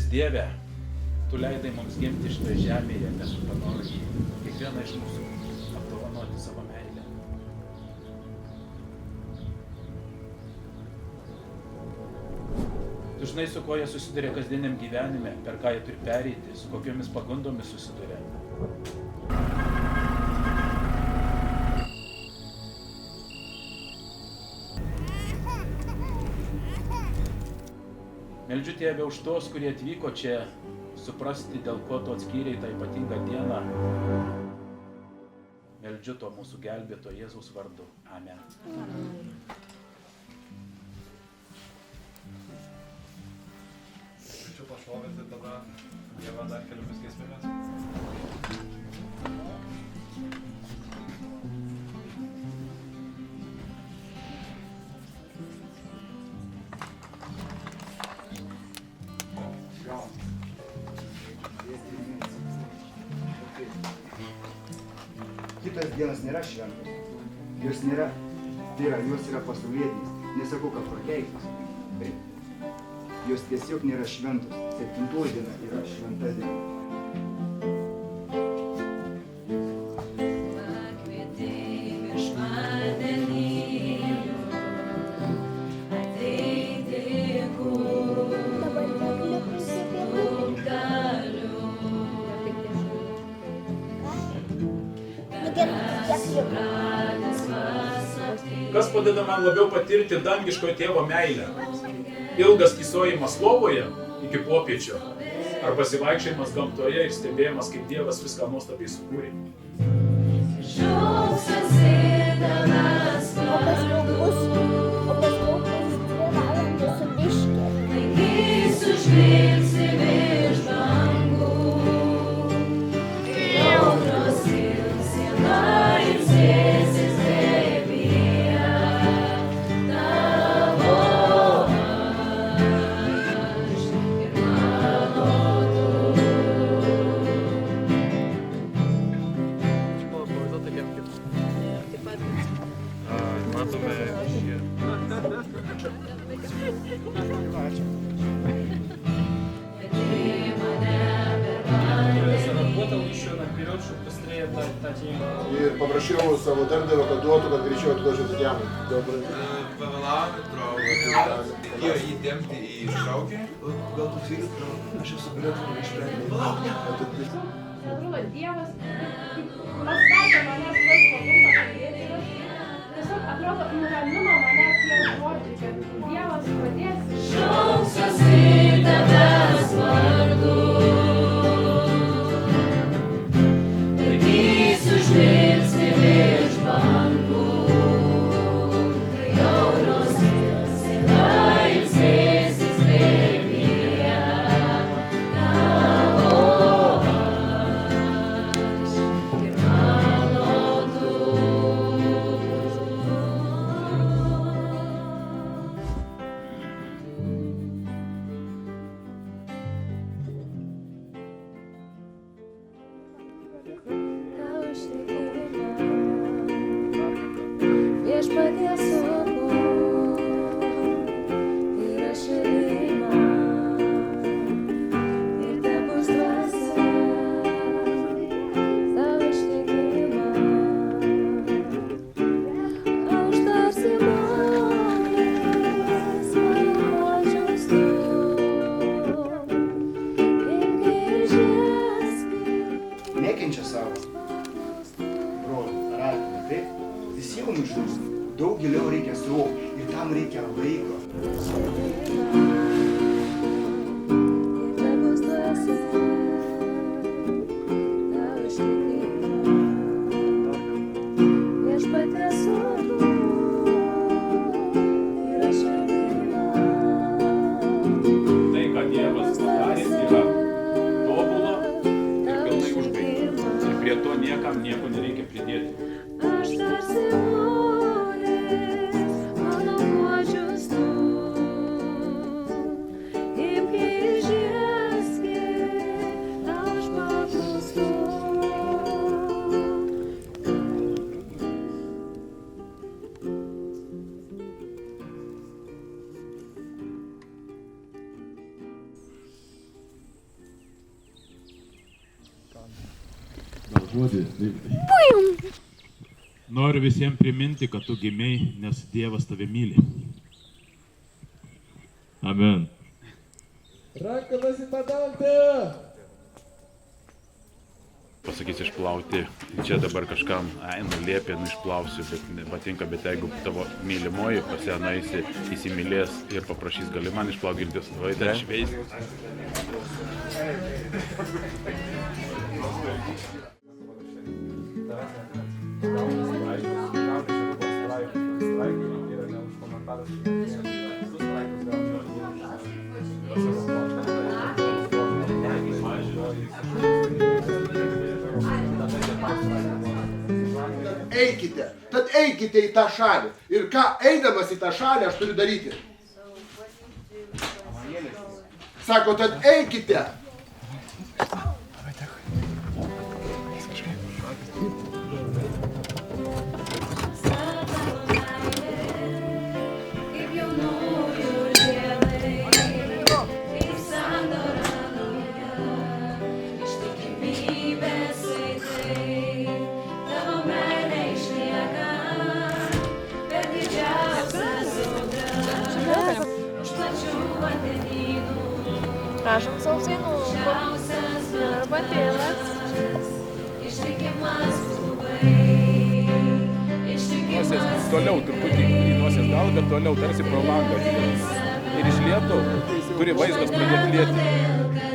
Dieve, Tu leidai mums gimti šitoje žemėje, nes Tu panorai kiekvieną iš mūsų apdovanoti savo meilę. Tu žinai, su kuo jie susiduria kasdieniam gyvenime, per ką jie turi pereiti, su kokiomis pagundomis susiduria. Meldžiu Tėve už tos, kurie atvyko čia, suprasti, dėl ko Tu atskyrei tą ypatingą dieną. Meldžiu to mūsų gelbėto Jėzaus vardu. Amen. Kviečiu pašlovinti tada Dievą dar keliomis giesmėmis. Kitos dienos nėra šventos. Jos nėra, tai yra, jos yra pasaulietinės. Nesakau, kad prakeiktos. Jos tiesiog nėra šventos. 7 diena yra šventa diena. Kas padeda man labiau patirti dangiškojo tėvo meilę? Ilgas kysojimas lovoje iki popiečio, ar pasivaikščiojimas gamtoje ir stebėjimas, kaip Dievas viską nuostabiai sukūrė. Ir paprašiau savo darbdavio, kad duotų, kad greičiau atiduočiau Tatjanai. Pavėlavome, reikėjo įdėmti į ištraukę. Gal tu vyras, aš esu bilietų neišleidžiu. Palauk, ne. Atrodo, Dievas pastatė manęs daug pagumą kalbėti ir aš tiesiog atrodo nuramino mane tie žodžiai, kad Dievas padės. Šauksiuosi tavęs vardu, laikysiu žvilgsnį virš bangų, kai audros kils ir ilsėsis glėbyje tavo aš ir mano tu. Viešpaties saugu yra šeima ir tebus dvasia tavo ištikima. Aš tarsi molis mano žodžius tu imk ir žieski. Nekenčia savo brolį, ragina, taip? Tai sielom išdus daug giliau reikia suvokti ir tam reikia laiko. Tai, ką Dievas padarė, yra tobula ir pilnai užbaigta. Ir prie to niekam nieko nereikia pridėti. Aš tarsi molis, mano guodžius tu. Noriu visiems priminti, kad tu gimei, nes Dievas tave myli. Amen. Rankomis į padangtę! Pasakysi išplauti, čia dabar kažkam, liepė, išplausiu, bet nepatinka, bet jeigu tavo mylimoji pas ją nueisi, įsimylės ir paprašys, gali man išplauti giltis, vai ten šveis. Tad eikite į tą šalį. Ir ką eidamas į tą šalį aš turiu daryti? Sako, tad eikite. Prašom sausainų ir batėlas. Nosies toliau truputį į nosies galą, bet toliau tarsi pro langą. Ir iš lietų turi vaizdas pradėti lieti.